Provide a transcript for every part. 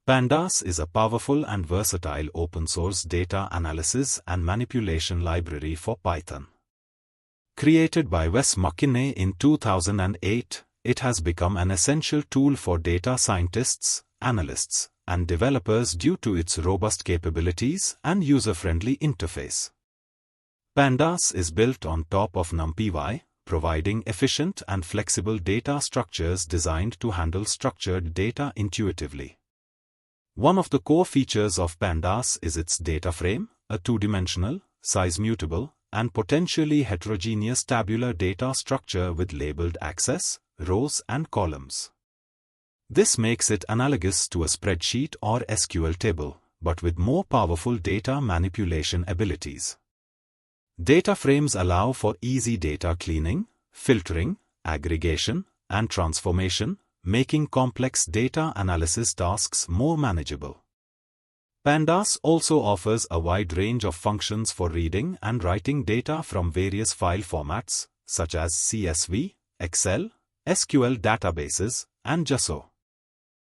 Pandas is a powerful and versatile open-source data analysis and manipulation library for Python. Created by Wes McKinney in 2008, it has become an essential tool for data scientists, analysts, and developers due to its robust capabilities and user-friendly interface. Pandas is built on top of NumPy, providing efficient and flexible data structures designed to handle structured data intuitively. One of the core features of Pandas is its data frame, a two-dimensional, size-mutable, and potentially heterogeneous tabular data structure with labeled access, rows, and columns. This makes it analogous to a spreadsheet or SQL table, but with more powerful data manipulation abilities. Data frames allow for easy data cleaning, filtering, aggregation, and transformation, making complex data analysis tasks more manageable. Pandas also offers a wide range of functions for reading and writing data from various file formats, such as CSV, Excel, SQL databases, and JSON.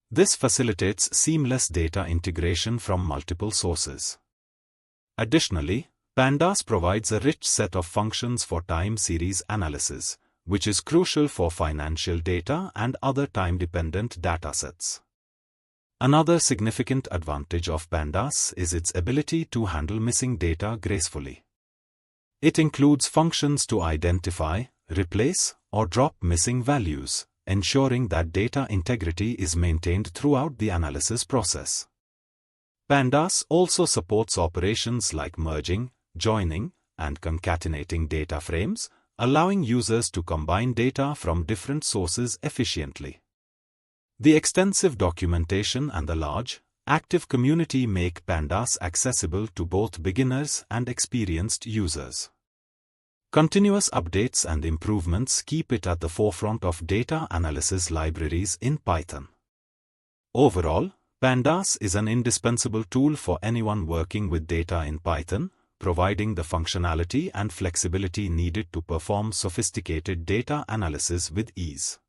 This facilitates seamless data integration from multiple sources. Additionally, Pandas provides a rich set of functions for time series analysis, which is crucial for financial data and other time-dependent datasets. Another significant advantage of Pandas is its ability to handle missing data gracefully. It includes functions to identify, replace, or drop missing values, ensuring that data integrity is maintained throughout the analysis process. Pandas also supports operations like merging, joining, and concatenating data frames, allowing users to combine data from different sources efficiently. The extensive documentation and the large, active community make Pandas accessible to both beginners and experienced users. Continuous updates and improvements keep it at the forefront of data analysis libraries in Python. Overall, Pandas is an indispensable tool for anyone working with data in Python, providing the functionality and flexibility needed to perform sophisticated data analysis with ease.